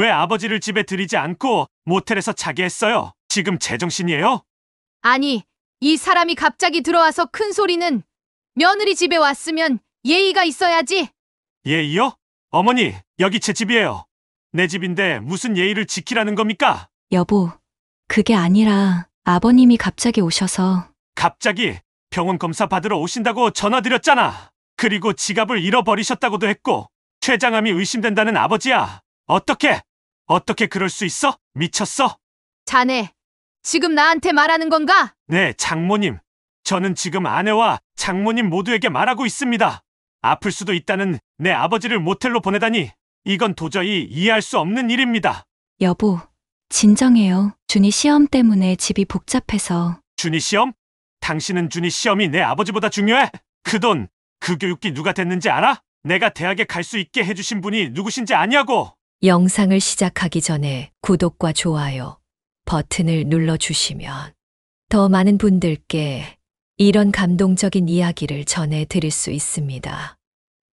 왜 아버지를 집에 들이지 않고 모텔에서 자게 했어요? 지금 제정신이에요? 아니, 이 사람이 갑자기 들어와서 큰 소리는. 며느리 집에 왔으면 예의가 있어야지. 예의요? 어머니, 여기 제 집이에요. 내 집인데 무슨 예의를 지키라는 겁니까? 여보, 그게 아니라 아버님이 갑자기 오셔서. 갑자기 병원 검사 받으러 오신다고 전화드렸잖아. 그리고 지갑을 잃어버리셨다고도 했고 췌장암이 의심된다는 아버지야. 어떻게 그럴 수 있어? 미쳤어? 자네, 지금 나한테 말하는 건가? 네, 장모님. 저는 지금 아내와 장모님 모두에게 말하고 있습니다. 아플 수도 있다는 내 아버지를 모텔로 보내다니 이건 도저히 이해할 수 없는 일입니다. 여보, 진정해요. 준이 시험 때문에 집이 복잡해서. 준이 시험? 당신은 준이 시험이 내 아버지보다 중요해? 그 돈, 그 교육비 누가 됐는지 알아? 내가 대학에 갈 수 있게 해주신 분이 누구신지 아냐고. 영상을 시작하기 전에 구독과 좋아요 버튼을 눌러주시면 더 많은 분들께 이런 감동적인 이야기를 전해드릴 수 있습니다.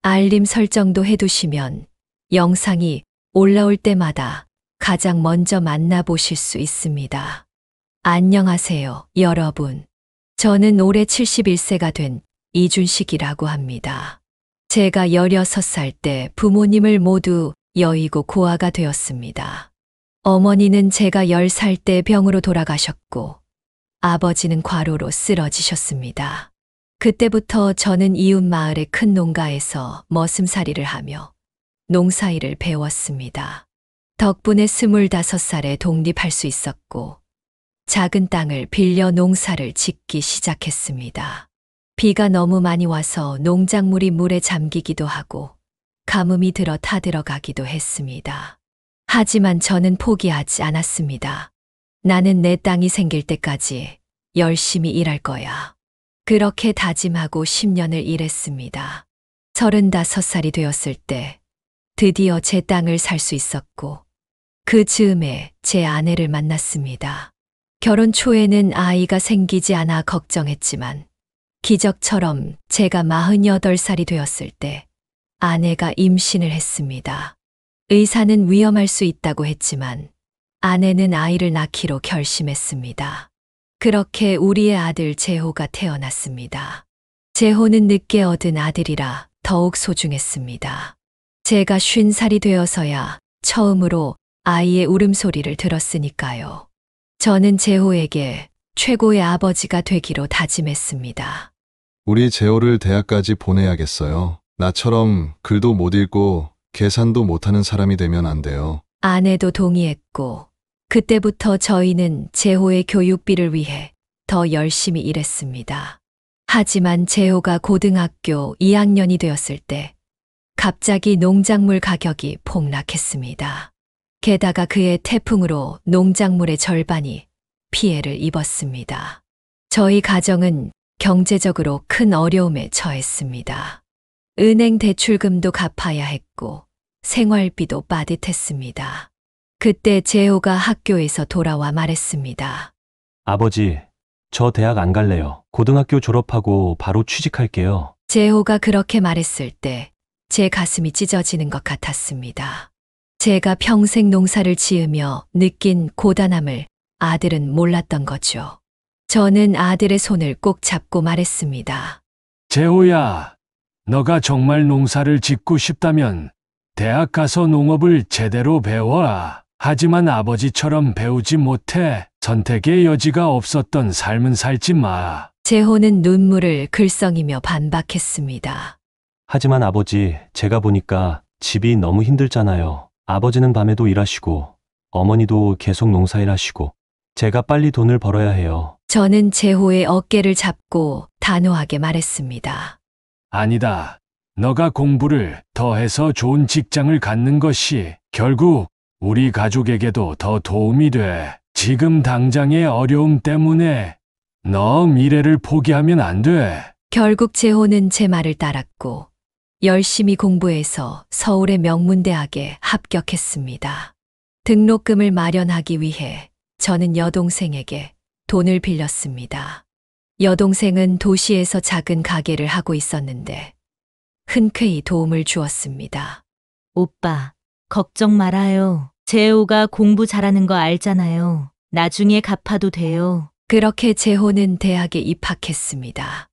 알림 설정도 해두시면 영상이 올라올 때마다 가장 먼저 만나보실 수 있습니다. 안녕하세요, 여러분. 저는 올해 71세가 된 이준식이라고 합니다. 제가 16살 때 부모님을 모두 여의고 고아가 되었습니다. 어머니는 제가 10살 때 병으로 돌아가셨고 아버지는 과로로 쓰러지셨습니다. 그때부터 저는 이웃 마을의 큰 농가에서 머슴살이를 하며 농사일을 배웠습니다. 덕분에 25살에 독립할 수 있었고 작은 땅을 빌려 농사를 짓기 시작했습니다. 비가 너무 많이 와서 농작물이 물에 잠기기도 하고 가뭄이 들어 타들어가기도 했습니다. 하지만 저는 포기하지 않았습니다. 나는 내 땅이 생길 때까지 열심히 일할 거야. 그렇게 다짐하고 10년을 일했습니다. 35살이 되었을 때 드디어 제 땅을 살 수 있었고 그 즈음에 제 아내를 만났습니다. 결혼 초에는 아이가 생기지 않아 걱정했지만 기적처럼 제가 48살이 되었을 때 아내가 임신을 했습니다. 의사는 위험할 수 있다고 했지만 아내는 아이를 낳기로 결심했습니다. 그렇게 우리의 아들 재호가 태어났습니다. 재호는 늦게 얻은 아들이라 더욱 소중했습니다. 제가 50살이 되어서야 처음으로 아이의 울음소리를 들었으니까요. 저는 재호에게 최고의 아버지가 되기로 다짐했습니다. 우리 재호를 대학까지 보내야겠어요. 나처럼 글도 못 읽고 계산도 못하는 사람이 되면 안 돼요. 아내도 동의했고 그때부터 저희는 재호의 교육비를 위해 더 열심히 일했습니다. 하지만 재호가 고등학교 2학년이 되었을 때 갑자기 농작물 가격이 폭락했습니다. 게다가 그의 태풍으로 농작물의 절반이 피해를 입었습니다. 저희 가정은 경제적으로 큰 어려움에 처했습니다. 은행 대출금도 갚아야 했고 생활비도 빠듯했습니다. 그때 재호가 학교에서 돌아와 말했습니다. 아버지, 저 대학 안 갈래요. 고등학교 졸업하고 바로 취직할게요. 재호가 그렇게 말했을 때 제 가슴이 찢어지는 것 같았습니다. 제가 평생 농사를 지으며 느낀 고단함을 아들은 몰랐던 거죠. 저는 아들의 손을 꼭 잡고 말했습니다. 재호야, 너가 정말 농사를 짓고 싶다면 대학 가서 농업을 제대로 배워라. 하지만 아버지처럼 배우지 못해 선택의 여지가 없었던 삶은 살지 마. 재호는 눈물을 글썽이며 반박했습니다. 하지만 아버지, 제가 보니까 집이 너무 힘들잖아요. 아버지는 밤에도 일하시고 어머니도 계속 농사일 하시고 제가 빨리 돈을 벌어야 해요. 저는 재호의 어깨를 잡고 단호하게 말했습니다. 아니다. 너가 공부를 더 해서 좋은 직장을 갖는 것이 결국 우리 가족에게도 더 도움이 돼. 지금 당장의 어려움 때문에 너 미래를 포기하면 안 돼. 결국 재호는 제 말을 따랐고 열심히 공부해서 서울의 명문대학에 합격했습니다. 등록금을 마련하기 위해 저는 여동생에게 돈을 빌렸습니다. 여동생은 도시에서 작은 가게를 하고 있었는데 흔쾌히 도움을 주었습니다. 오빠, 걱정 말아요. 재호가 공부 잘하는 거 알잖아요. 나중에 갚아도 돼요. 그렇게 재호는 대학에 입학했습니다.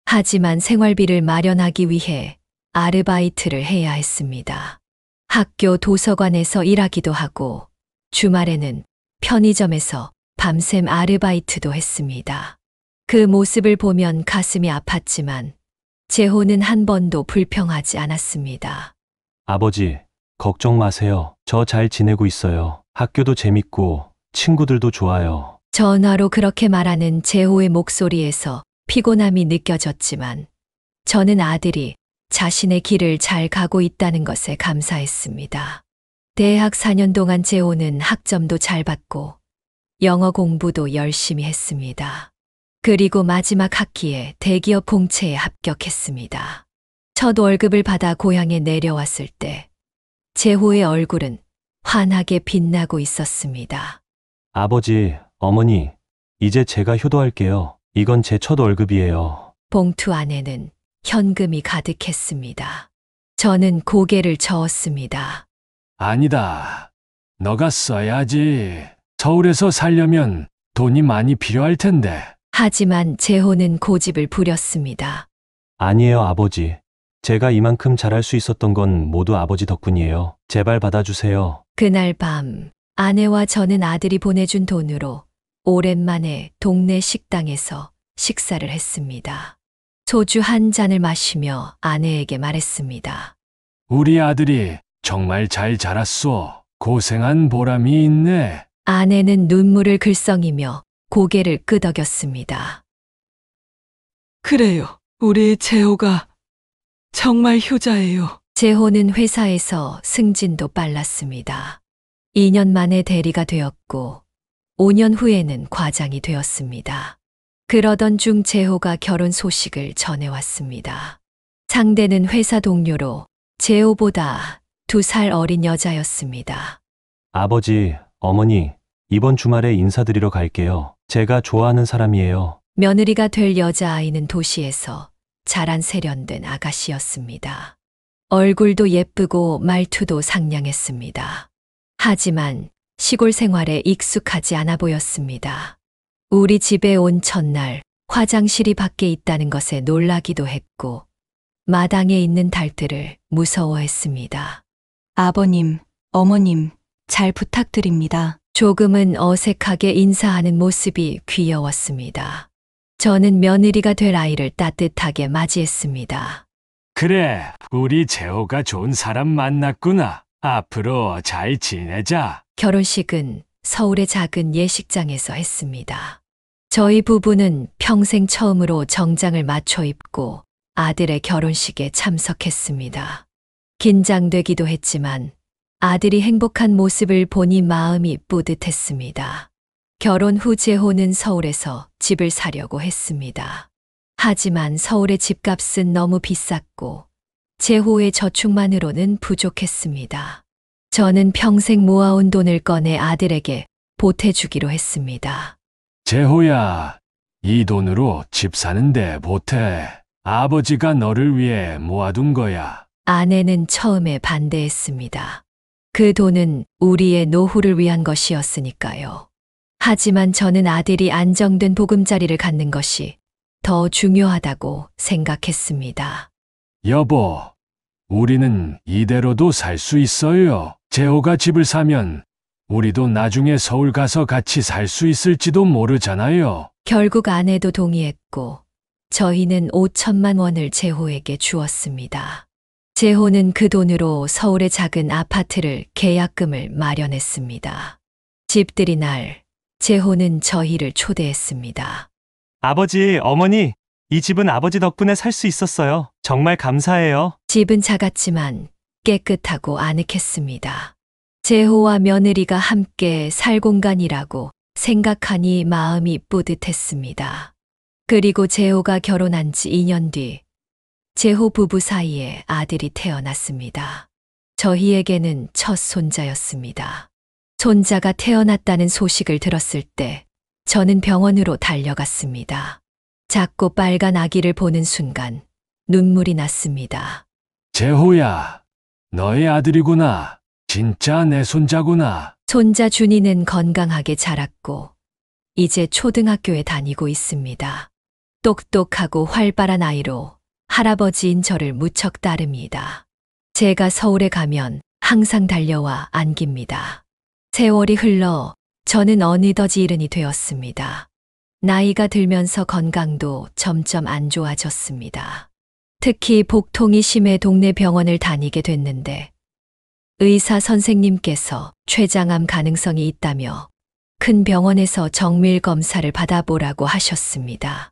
하지만 생활비를 마련하기 위해 아르바이트를 해야 했습니다. 학교 도서관에서 일하기도 하고 주말에는 편의점에서 밤샘 아르바이트도 했습니다. 그 모습을 보면 가슴이 아팠지만 재호는 한 번도 불평하지 않았습니다. 아버지, 걱정 마세요. 저 잘 지내고 있어요. 학교도 재밌고 친구들도 좋아요. 전화로 그렇게 말하는 재호의 목소리에서 피곤함이 느껴졌지만 저는 아들이 자신의 길을 잘 가고 있다는 것에 감사했습니다. 대학 4년 동안 재호는 학점도 잘 받고 영어 공부도 열심히 했습니다. 그리고 마지막 학기에 대기업 공채에 합격했습니다. 첫 월급을 받아 고향에 내려왔을 때 재호의 얼굴은 환하게 빛나고 있었습니다. 아버지, 어머니, 이제 제가 효도할게요. 이건 제 첫 월급이에요. 봉투 안에는 현금이 가득했습니다. 저는 고개를 저었습니다. 아니다. 너가 써야지. 서울에서 살려면 돈이 많이 필요할 텐데. 하지만 재호는 고집을 부렸습니다. 아니에요, 아버지. 제가 이만큼 잘할 수 있었던 건 모두 아버지 덕분이에요. 제발 받아주세요. 그날 밤 아내와 저는 아들이 보내준 돈으로 오랜만에 동네 식당에서 식사를 했습니다. 소주 한 잔을 마시며 아내에게 말했습니다. 우리 아들이 정말 잘 자랐소. 고생한 보람이 있네. 아내는 눈물을 글썽이며 고개를 끄덕였습니다. 그래요. 우리 재호가 정말 효자예요. 재호는 회사에서 승진도 빨랐습니다. 2년 만에 대리가 되었고 5년 후에는 과장이 되었습니다. 그러던 중 재호가 결혼 소식을 전해왔습니다. 상대는 회사 동료로 재호보다 2살 어린 여자였습니다. 아버지, 어머니, 이번 주말에 인사드리러 갈게요. 제가 좋아하는 사람이에요. 며느리가 될 여자아이는 도시에서 자란 세련된 아가씨였습니다. 얼굴도 예쁘고 말투도 상냥했습니다. 하지만 시골 생활에 익숙하지 않아 보였습니다. 우리 집에 온 첫날 화장실이 밖에 있다는 것에 놀라기도 했고 마당에 있는 닭들을 무서워했습니다. 아버님, 어머님, 잘 부탁드립니다. 조금은 어색하게 인사하는 모습이 귀여웠습니다. 저는 며느리가 될 아이를 따뜻하게 맞이했습니다. 그래, 우리 재호가 좋은 사람 만났구나. 앞으로 잘 지내자. 결혼식은 서울의 작은 예식장에서 했습니다. 저희 부부는 평생 처음으로 정장을 맞춰 입고 아들의 결혼식에 참석했습니다. 긴장되기도 했지만 아들이 행복한 모습을 보니 마음이 뿌듯했습니다. 결혼 후 재호는 서울에서 집을 사려고 했습니다. 하지만 서울의 집값은 너무 비쌌고 재호의 저축만으로는 부족했습니다. 저는 평생 모아온 돈을 꺼내 아들에게 보태주기로 했습니다. 재호야, 이 돈으로 집 사는데 보태. 아버지가 너를 위해 모아둔 거야. 아내는 처음에 반대했습니다. 그 돈은 우리의 노후를 위한 것이었으니까요. 하지만 저는 아들이 안정된 보금자리를 갖는 것이 더 중요하다고 생각했습니다. 여보, 우리는 이대로도 살 수 있어요. 재호가 집을 사면 우리도 나중에 서울 가서 같이 살 수 있을지도 모르잖아요. 결국 아내도 동의했고 저희는 5천만 원을 재호에게 주었습니다. 재호는 그 돈으로 서울의 작은 아파트를 계약금을 마련했습니다. 집들이 날 재호는 저희를 초대했습니다. 아버지, 어머니, 이 집은 아버지 덕분에 살 수 있었어요. 정말 감사해요. 집은 작았지만 깨끗하고 아늑했습니다. 재호와 며느리가 함께 살 공간이라고 생각하니 마음이 뿌듯했습니다. 그리고 재호가 결혼한 지 2년 뒤 재호 부부 사이에 아들이 태어났습니다. 저희에게는 첫 손자였습니다. 손자가 태어났다는 소식을 들었을 때 저는 병원으로 달려갔습니다. 작고 빨간 아기를 보는 순간 눈물이 났습니다. 재호야, 너의 아들이구나. 진짜 내 손자구나. 손자 준이는 건강하게 자랐고 이제 초등학교에 다니고 있습니다. 똑똑하고 활발한 아이로 할아버지인 저를 무척 따릅니다. 제가 서울에 가면 항상 달려와 안깁니다. 세월이 흘러 저는 어느덧 어른이 되었습니다. 나이가 들면서 건강도 점점 안 좋아졌습니다. 특히 복통이 심해 동네 병원을 다니게 됐는데 의사 선생님께서 췌장암 가능성이 있다며 큰 병원에서 정밀 검사를 받아보라고 하셨습니다.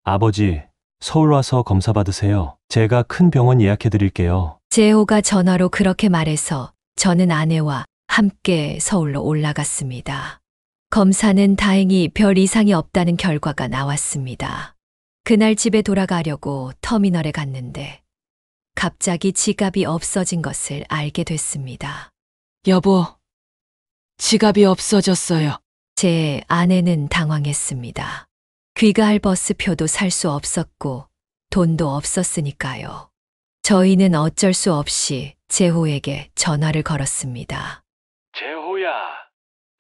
아버지, 서울 와서 검사 받으세요. 제가 큰 병원 예약해 드릴게요. 재호가 전화로 그렇게 말해서 저는 아내와 함께 서울로 올라갔습니다. 검사는 다행히 별 이상이 없다는 결과가 나왔습니다. 그날 집에 돌아가려고 터미널에 갔는데 갑자기 지갑이 없어진 것을 알게 됐습니다. 여보, 지갑이 없어졌어요. 제 아내는 당황했습니다. 귀가할 버스표도 살 수 없었고 돈도 없었으니까요. 저희는 어쩔 수 없이 재호에게 전화를 걸었습니다. 재호야,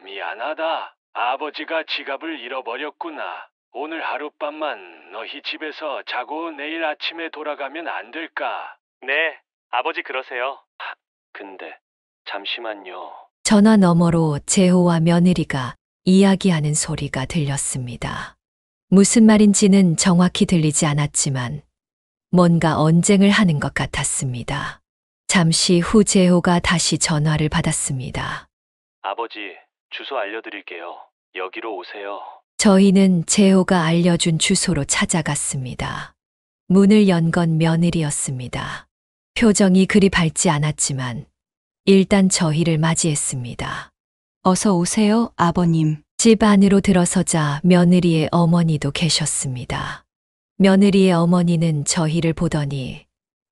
미안하다. 아버지가 지갑을 잃어버렸구나. 오늘 하룻밤만 너희 집에서 자고 내일 아침에 돌아가면 안 될까? 네, 아버지 그러세요. 근데 잠시만요. 전화 너머로 재호와 며느리가 이야기하는 소리가 들렸습니다. 무슨 말인지는 정확히 들리지 않았지만 뭔가 언쟁을 하는 것 같았습니다. 잠시 후 재호가 다시 전화를 받았습니다. 아버지, 주소 알려드릴게요. 여기로 오세요. 저희는 재호가 알려준 주소로 찾아갔습니다. 문을 연 건 며느리였습니다. 표정이 그리 밝지 않았지만 일단 저희를 맞이했습니다. 어서 오세요, 아버님. 집 안으로 들어서자 며느리의 어머니도 계셨습니다. 며느리의 어머니는 저희를 보더니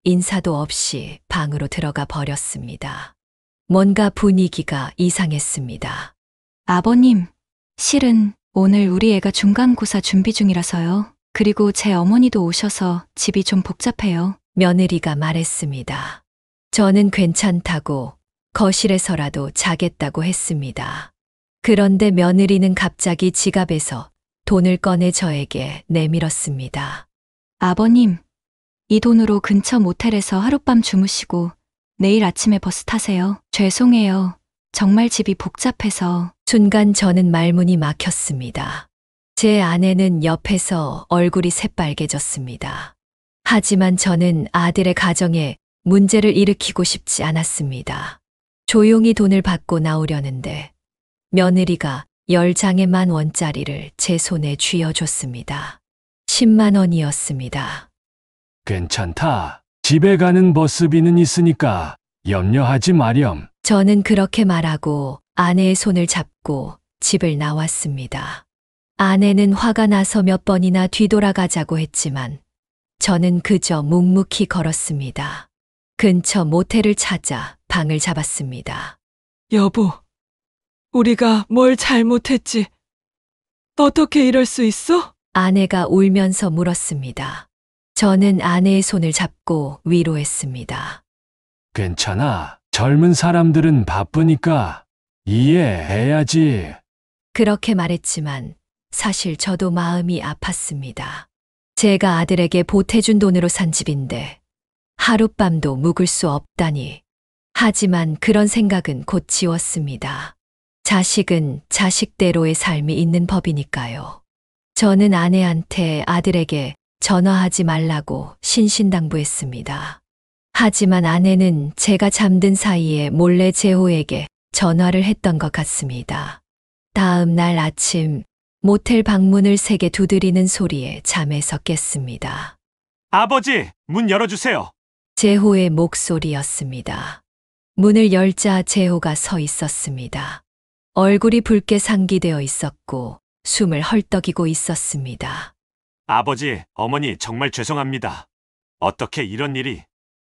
인사도 없이 방으로 들어가 버렸습니다. 뭔가 분위기가 이상했습니다. 아버님, 실은 오늘 우리 애가 중간고사 준비 중이라서요. 그리고 제 어머니도 오셔서 집이 좀 복잡해요. 며느리가 말했습니다. 저는 괜찮다고 거실에서라도 자겠다고 했습니다. 그런데 며느리는 갑자기 지갑에서 돈을 꺼내 저에게 내밀었습니다. 아버님, 이 돈으로 근처 모텔에서 하룻밤 주무시고 내일 아침에 버스 타세요. 죄송해요. 정말 집이 복잡해서. 순간 저는 말문이 막혔습니다. 제 아내는 옆에서 얼굴이 새빨개졌습니다. 하지만 저는 아들의 가정에 문제를 일으키고 싶지 않았습니다. 조용히 돈을 받고 나오려는데 며느리가 10장의 10,000원짜리를 제 손에 쥐어줬습니다. 10만 원이었습니다. 괜찮다. 집에 가는 버스비는 있으니까 염려하지 마렴. 저는 그렇게 말하고 아내의 손을 잡고 집을 나왔습니다. 아내는 화가 나서 몇 번이나 뒤돌아가자고 했지만 저는 그저 묵묵히 걸었습니다. 근처 모텔을 찾아 방을 잡았습니다. 여보, 우리가 뭘 잘못했지? 어떻게 이럴 수 있어? 아내가 울면서 물었습니다. 저는 아내의 손을 잡고 위로했습니다. 괜찮아. 젊은 사람들은 바쁘니까 이해해야지. 그렇게 말했지만 사실 저도 마음이 아팠습니다. 제가 아들에게 보태준 돈으로 산 집인데 하룻밤도 묵을 수 없다니. 하지만 그런 생각은 곧 지웠습니다. 자식은 자식대로의 삶이 있는 법이니까요. 저는 아내한테 아들에게 전화하지 말라고 신신당부했습니다. 하지만 아내는 제가 잠든 사이에 몰래 재호에게 전화를 했던 것 같습니다. 다음 날 아침 모텔 방문을 세게 두드리는 소리에 잠에서 깼습니다. 아버지, 문 열어주세요. 재호의 목소리였습니다. 문을 열자 재호가 서 있었습니다. 얼굴이 붉게 상기되어 있었고 숨을 헐떡이고 있었습니다. 아버지, 어머니 정말 죄송합니다. 어떻게 이런 일이.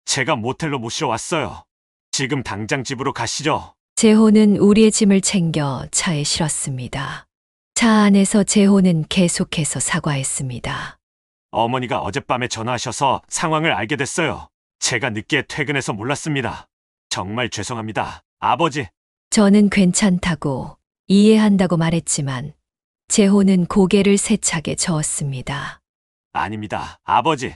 제가 모텔로 모시러 왔어요. 지금 당장 집으로 가시죠. 재호는 우리의 짐을 챙겨 차에 실었습니다. 차 안에서 재호는 계속해서 사과했습니다. 어머니가 어젯밤에 전화하셔서 상황을 알게 됐어요. 제가 늦게 퇴근해서 몰랐습니다. 정말 죄송합니다. 아버지. 저는 괜찮다고 이해한다고 말했지만 재호는 고개를 세차게 저었습니다. 아닙니다, 아버지.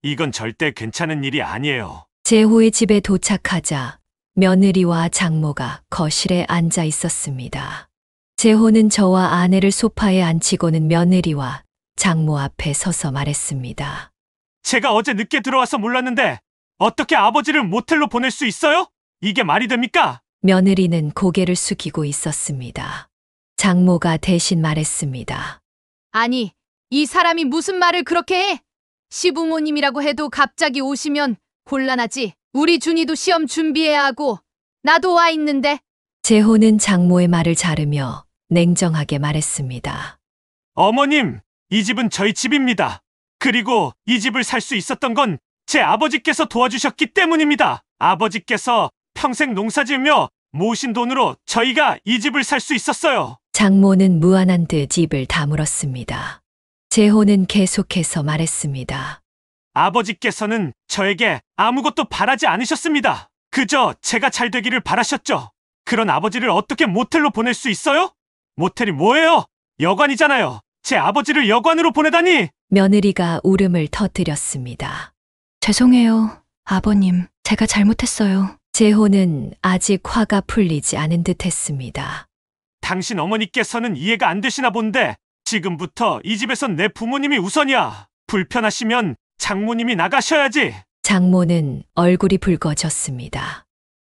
이건 절대 괜찮은 일이 아니에요. 재호의 집에 도착하자 며느리와 장모가 거실에 앉아 있었습니다. 재호는 저와 아내를 소파에 앉히고는 며느리와 장모 앞에 서서 말했습니다. 제가 어제 늦게 들어와서 몰랐는데 어떻게 아버지를 모텔로 보낼 수 있어요? 이게 말이 됩니까? 며느리는 고개를 숙이고 있었습니다. 장모가 대신 말했습니다. 아니, 이 사람이 무슨 말을 그렇게 해? 시부모님이라고 해도 갑자기 오시면 곤란하지. 우리 준이도 시험 준비해야 하고 나도 와 있는데. 재호는 장모의 말을 자르며 냉정하게 말했습니다. 어머님, 이 집은 저희 집입니다. 그리고 이 집을 살 수 있었던 건 제 아버지께서 도와주셨기 때문입니다. 아버지께서 평생 농사지으며 모으신 돈으로 저희가 이 집을 살 수 있었어요. 장모는 무안한 듯 입을 다물었습니다. 재호는 계속해서 말했습니다. 아버지께서는 저에게 아무것도 바라지 않으셨습니다. 그저 제가 잘 되기를 바라셨죠. 그런 아버지를 어떻게 모텔로 보낼 수 있어요? 모텔이 뭐예요? 여관이잖아요. 제 아버지를 여관으로 보내다니! 며느리가 울음을 터뜨렸습니다. 죄송해요, 아버님. 제가 잘못했어요. 재호는 아직 화가 풀리지 않은 듯 했습니다. 당신 어머니께서는 이해가 안 되시나 본데 지금부터 이 집에선 내 부모님이 우선이야. 불편하시면 장모님이 나가셔야지. 장모는 얼굴이 붉어졌습니다.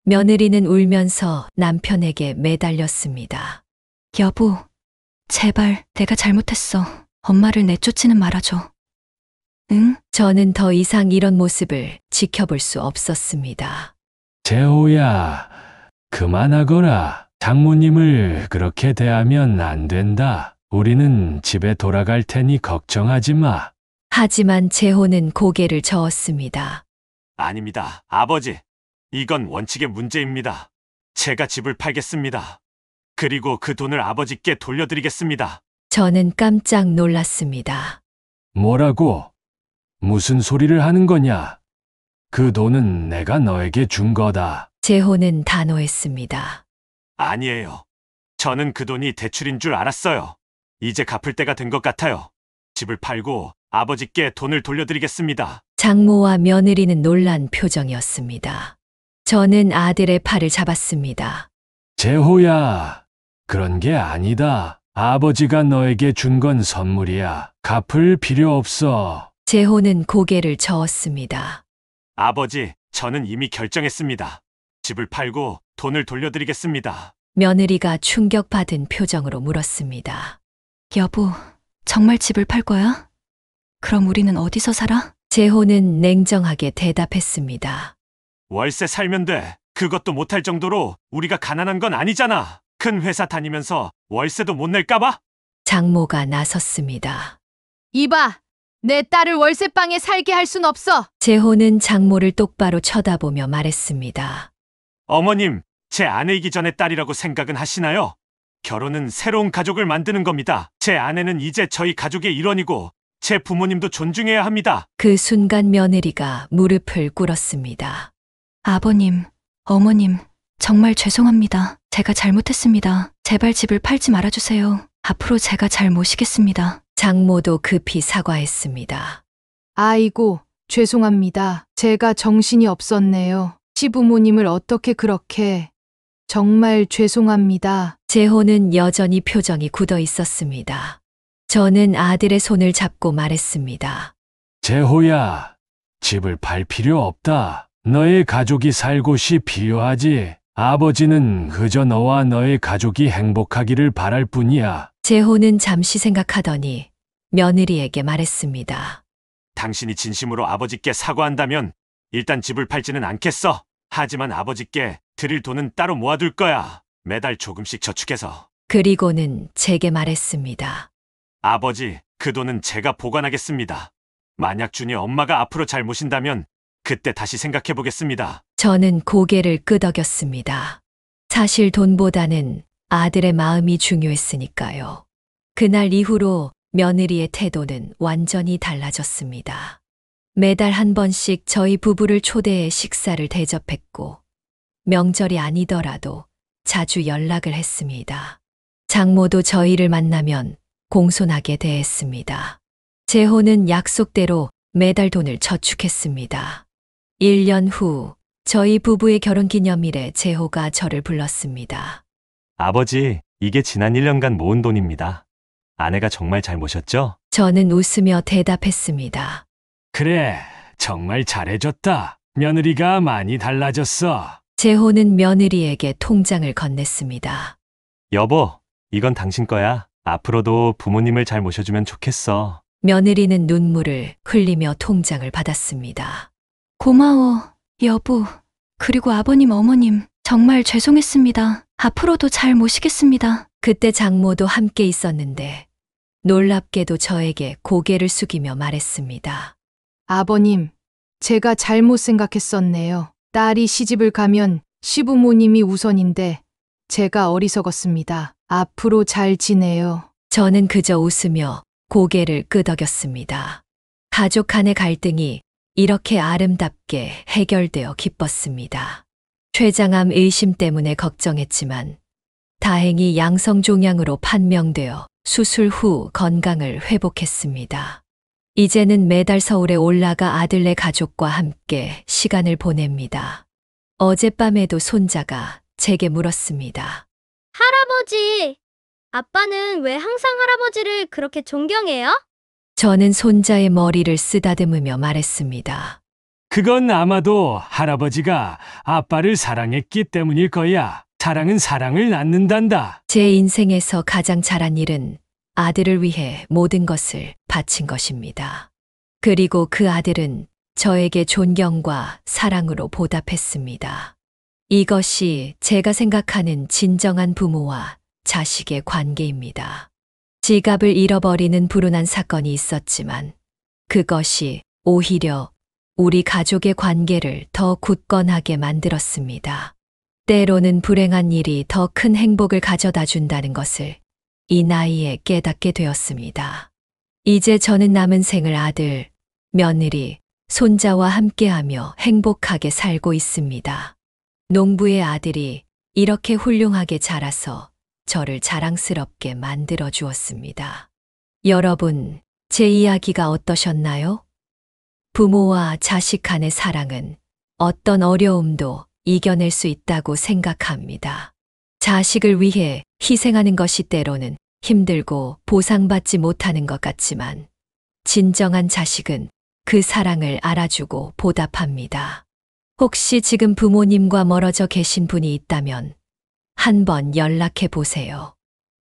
며느리는 울면서 남편에게 매달렸습니다. 여보, 제발 내가 잘못했어. 엄마를 내쫓지는 말아줘. 응? 저는 더 이상 이런 모습을 지켜볼 수 없었습니다. 재호야, 그만하거라. 장모님을 그렇게 대하면 안 된다. 우리는 집에 돌아갈 테니 걱정하지 마. 하지만 재호는 고개를 저었습니다. 아닙니다, 아버지. 이건 원칙의 문제입니다. 제가 집을 팔겠습니다. 그리고 그 돈을 아버지께 돌려드리겠습니다. 저는 깜짝 놀랐습니다. 뭐라고? 무슨 소리를 하는 거냐? 그 돈은 내가 너에게 준 거다. 재호는 단호했습니다. 아니에요. 저는 그 돈이 대출인 줄 알았어요. 이제 갚을 때가 된 것 같아요. 집을 팔고 아버지께 돈을 돌려드리겠습니다. 장모와 며느리는 놀란 표정이었습니다. 저는 아들의 팔을 잡았습니다. 재호야, 그런 게 아니다. 아버지가 너에게 준 건 선물이야. 갚을 필요 없어. 재호는 고개를 저었습니다. 아버지, 저는 이미 결정했습니다. 집을 팔고 돈을 돌려드리겠습니다. 며느리가 충격받은 표정으로 물었습니다. 여보, 정말 집을 팔 거야? 그럼 우리는 어디서 살아? 재호는 냉정하게 대답했습니다. 월세 살면 돼. 그것도 못할 정도로 우리가 가난한 건 아니잖아. 큰 회사 다니면서 월세도 못 낼까봐? 장모가 나섰습니다. 이봐, 내 딸을 월세방에 살게 할 순 없어. 재호는 장모를 똑바로 쳐다보며 말했습니다. 어머님, 제 아내이기 전에 딸이라고 생각은 하시나요? 결혼은 새로운 가족을 만드는 겁니다. 제 아내는 이제 저희 가족의 일원이고 제 부모님도 존중해야 합니다. 그 순간 며느리가 무릎을 꿇었습니다. 아버님, 어머님, 정말 죄송합니다. 제가 잘못했습니다. 제발 집을 팔지 말아주세요. 앞으로 제가 잘 모시겠습니다. 장모도 급히 사과했습니다. 아이고, 죄송합니다. 제가 정신이 없었네요. 시부모님을 어떻게 그렇게. 정말 죄송합니다. 재호는 여전히 표정이 굳어 있었습니다. 저는 아들의 손을 잡고 말했습니다. 재호야, 집을 팔 필요 없다. 너의 가족이 살 곳이 필요하지. 아버지는 그저 너와 너의 가족이 행복하기를 바랄 뿐이야. 재호는 잠시 생각하더니 며느리에게 말했습니다. 당신이 진심으로 아버지께 사과한다면 일단 집을 팔지는 않겠어. 하지만 아버지께 드릴 돈은 따로 모아둘 거야. 매달 조금씩 저축해서. 그리고는 제게 말했습니다. 아버지, 그 돈은 제가 보관하겠습니다. 만약 준이 엄마가 앞으로 잘 모신다면 그때 다시 생각해 보겠습니다. 저는 고개를 끄덕였습니다. 사실 돈보다는 아들의 마음이 중요했으니까요. 그날 이후로 며느리의 태도는 완전히 달라졌습니다. 매달 한 번씩 저희 부부를 초대해 식사를 대접했고 명절이 아니더라도 자주 연락을 했습니다. 장모도 저희를 만나면 공손하게 대했습니다. 재호는 약속대로 매달 돈을 저축했습니다. 1년 후 저희 부부의 결혼기념일에 재호가 저를 불렀습니다. 아버지, 이게 지난 1년간 모은 돈입니다. 아내가 정말 잘 모셨죠? 저는 웃으며 대답했습니다. 그래, 정말 잘해줬다. 며느리가 많이 달라졌어. 재호는 며느리에게 통장을 건넸습니다. 여보, 이건 당신 거야. 앞으로도 부모님을 잘 모셔주면 좋겠어. 며느리는 눈물을 흘리며 통장을 받았습니다. 고마워, 여보. 그리고 아버님, 어머님. 정말 죄송했습니다. 앞으로도 잘 모시겠습니다. 그때 장모도 함께 있었는데 놀랍게도 저에게 고개를 숙이며 말했습니다. 아버님, 제가 잘못 생각했었네요. 딸이 시집을 가면 시부모님이 우선인데 제가 어리석었습니다. 앞으로 잘 지내요. 저는 그저 웃으며 고개를 끄덕였습니다. 가족 간의 갈등이 이렇게 아름답게 해결되어 기뻤습니다. 췌장암 의심 때문에 걱정했지만 다행히 양성종양으로 판명되어 수술 후 건강을 회복했습니다. 이제는 매달 서울에 올라가 아들네 가족과 함께 시간을 보냅니다. 어젯밤에도 손자가 제게 물었습니다. 할아버지, 아빠는 왜 항상 할아버지를 그렇게 존경해요? 저는 손자의 머리를 쓰다듬으며 말했습니다. 그건 아마도 할아버지가 아빠를 사랑했기 때문일 거야. 사랑은 사랑을 낳는단다. 제 인생에서 가장 잘한 일은 아들을 위해 모든 것을 바친 것입니다. 그리고 그 아들은 저에게 존경과 사랑으로 보답했습니다. 이것이 제가 생각하는 진정한 부모와 자식의 관계입니다. 지갑을 잃어버리는 불운한 사건이 있었지만 그것이 오히려 우리 가족의 관계를 더 굳건하게 만들었습니다. 때로는 불행한 일이 더 큰 행복을 가져다 준다는 것을 이 나이에 깨닫게 되었습니다. 이제 저는 남은 생을 아들, 며느리, 손자와 함께하며 행복하게 살고 있습니다. 농부의 아들이 이렇게 훌륭하게 자라서 저를 자랑스럽게 만들어 주었습니다. 여러분, 제 이야기가 어떠셨나요? 부모와 자식 간의 사랑은 어떤 어려움도 이겨낼 수 있다고 생각합니다. 자식을 위해 희생하는 것이 때로는 힘들고 보상받지 못하는 것 같지만 진정한 자식은 그 사랑을 알아주고 보답합니다. 혹시 지금 부모님과 멀어져 계신 분이 있다면 한번 연락해 보세요.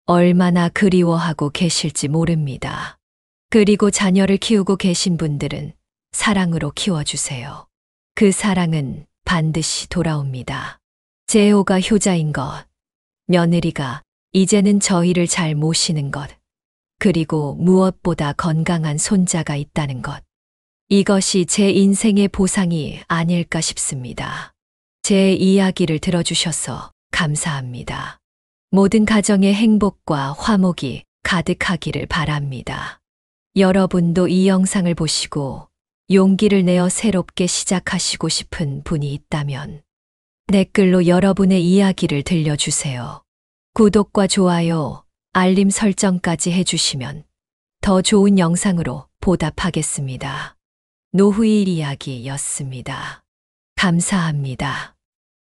얼마나 그리워하고 계실지 모릅니다. 그리고 자녀를 키우고 계신 분들은 사랑으로 키워주세요. 그 사랑은 반드시 돌아옵니다. 재호가 효자인 것, 며느리가 이제는 저희를 잘 모시는 것, 그리고 무엇보다 건강한 손자가 있다는 것. 이것이 제 인생의 보상이 아닐까 싶습니다. 제 이야기를 들어주셔서 감사합니다. 모든 가정의 행복과 화목이 가득하기를 바랍니다. 여러분도 이 영상을 보시고 용기를 내어 새롭게 시작하시고 싶은 분이 있다면 댓글로 여러분의 이야기를 들려주세요. 구독과 좋아요, 알림 설정까지 해주시면 더 좋은 영상으로 보답하겠습니다. 노후일 이야기였습니다. 감사합니다.